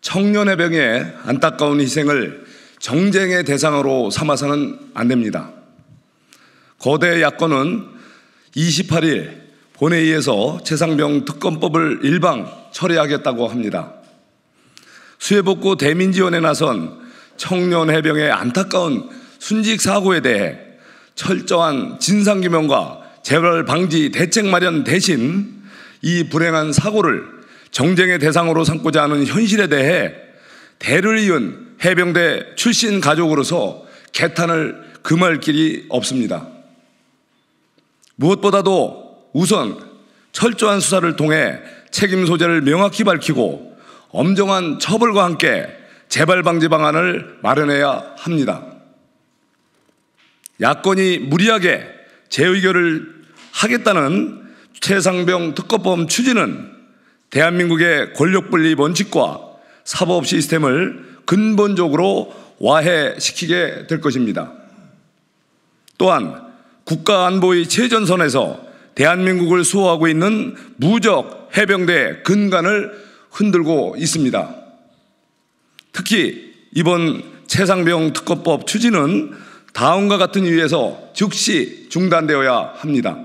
청년해병의 안타까운 희생을 정쟁의 대상으로 삼아서는 안 됩니다. 거대 야권은 28일 본회의에서 최상병 특검법을 일방 처리하겠다고 합니다. 수해복구 대민지원에 나선 청년해병의 안타까운 순직 사고에 대해 철저한 진상규명과 재발 방지 대책 마련 대신 이 불행한 사고를 정쟁의 대상으로 삼고자 하는 현실에 대해 대를 이은 해병대 출신 가족으로서 개탄을 금할 길이 없습니다. 무엇보다도 우선 철저한 수사를 통해 책임 소재를 명확히 밝히고 엄정한 처벌과 함께 재발 방지 방안을 마련해야 합니다. 야권이 무리하게 재의결을 하겠다는 최상병 특검법 추진은 대한민국의 권력분리 원칙과 사법 시스템을 근본적으로 와해시키게 될 것입니다. 또한 국가안보의 최전선에서 대한민국을 수호하고 있는 무적 해병대의 근간을 흔들고 있습니다. 특히 이번 최상병 특검법 추진은 다음과 같은 이유에서 즉시 중단되어야 합니다.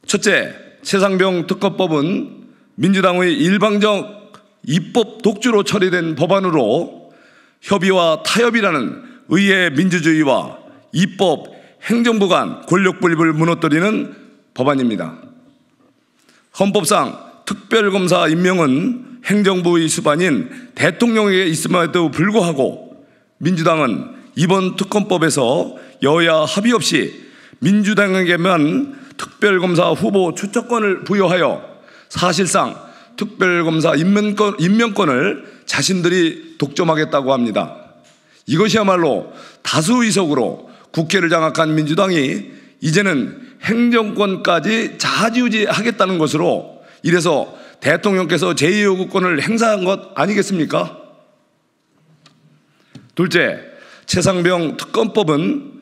첫째, 최상병 특검법은 민주당의 일방적 입법 독주로 처리된 법안으로 협의와 타협이라는 의회 민주주의와 입법, 행정부 간 권력 분립을 무너뜨리는 법안입니다. 헌법상 특별검사 임명은 행정부의 수반인 대통령에게 있음에도 불구하고 민주당은 이번 특검법에서 여야 합의 없이 민주당에게만 특별검사 후보 추천권을 부여하여 사실상 특별검사 임명권을 자신들이 독점하겠다고 합니다. 이것이야말로 다수 의석으로 국회를 장악한 민주당이 이제는 행정권까지 자지우지하겠다는 것으로 이래서 대통령께서 제2요구권을 행사한 것 아니겠습니까? 둘째, 최상병 특검법은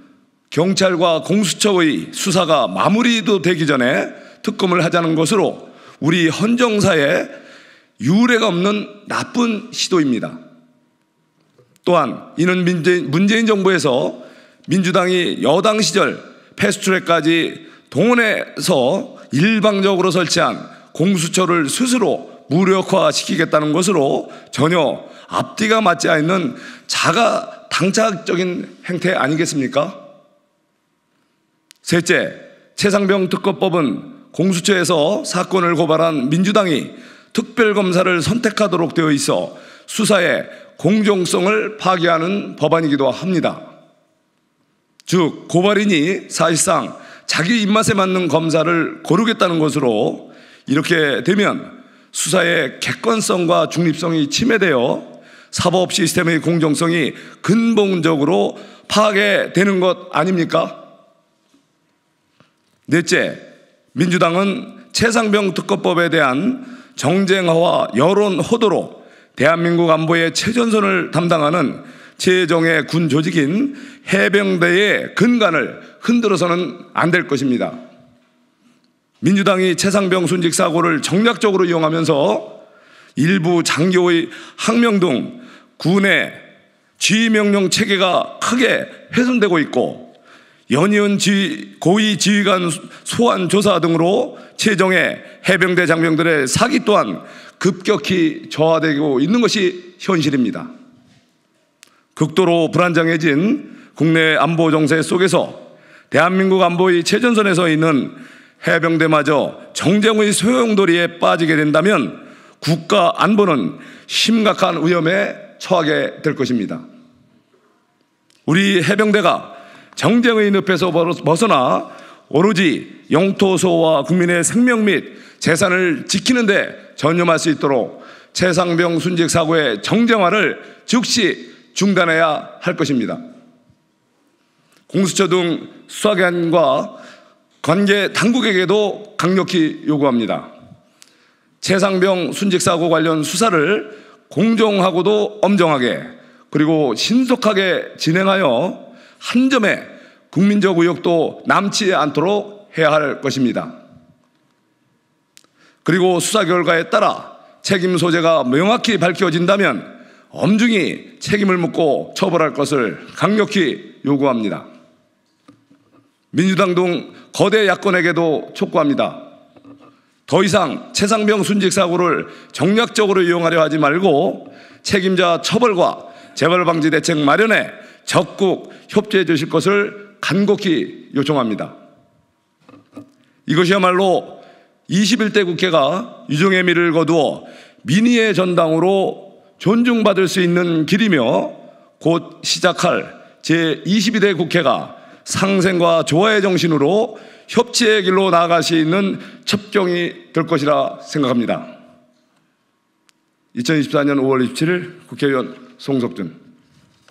경찰과 공수처의 수사가 마무리도 되기 전에 특검을 하자는 것으로 우리 헌정사에 유례가 없는 나쁜 시도입니다. 또한 이는 문재인 정부에서 민주당이 여당 시절 패스트트랙까지 동원해서 일방적으로 설치한 공수처를 스스로 무력화시키겠다는 것으로 전혀 앞뒤가 맞지 않는 자가 당착적인 행태 아니겠습니까? 셋째, 최상병 특검법은 공수처에서 사건을 고발한 민주당이 특별검사를 선택하도록 되어 있어 수사의 공정성을 파괴하는 법안이기도 합니다. 즉, 고발인이 사실상 자기 입맛에 맞는 검사를 고르겠다는 것으로 이렇게 되면 수사의 객관성과 중립성이 침해되어 사법 시스템의 공정성이 근본적으로 파괴되는 것 아닙니까? 넷째, 민주당은 최상병 특검법에 대한 정쟁화와 여론 호도로 대한민국 안보의 최전선을 담당하는 최정예 군 조직인 해병대의 근간을 흔들어서는 안 될 것입니다. 민주당이 최상병 순직 사고를 정략적으로 이용하면서 일부 장교의 항명 등 군의 지휘명령 체계가 크게 훼손되고 있고 연이은 고위 지휘관 소환 조사 등으로 최정예 해병대 장병들의 사기 또한 급격히 저하되고 있는 것이 현실입니다. 극도로 불안정해진 국내 안보 정세 속에서 대한민국 안보의 최전선에 서 있는 해병대마저 정쟁의 소용돌이에 빠지게 된다면 국가 안보는 심각한 위험에 처하게 될 것입니다. 우리 해병대가 정쟁의 늪에서 벗어나 오로지 영토소와 국민의 생명 및 재산을 지키는 데 전념할 수 있도록 최상병 순직 사고의 정쟁화를 즉시 중단해야 할 것입니다. 공수처 등 수사기관과 관계 당국에게도 강력히 요구합니다. 최상병 순직 사고 관련 수사를 공정하고도 엄정하게 그리고 신속하게 진행하여 한 점의 국민적 의혹도 남지 않도록 해야 할 것입니다. 그리고 수사 결과에 따라 책임 소재가 명확히 밝혀진다면 엄중히 책임을 묻고 처벌할 것을 강력히 요구합니다. 민주당 등 거대 야권에게도 촉구합니다. 더 이상 최상병 순직 사고를 정략적으로 이용하려 하지 말고 책임자 처벌과 재발 방지 대책 마련에 적극 협조해 주실 것을 간곡히 요청합니다. 이것이야말로 21대 국회가 유종의 미를 거두어 민의의 전당으로 존중받을 수 있는 길이며 곧 시작할 제22대 국회가 상생과 조화의 정신으로 협치의 길로 나아갈 수 있는 첩경이 될 것이라 생각합니다. 2024년 5월 27일 국회의원 송석준.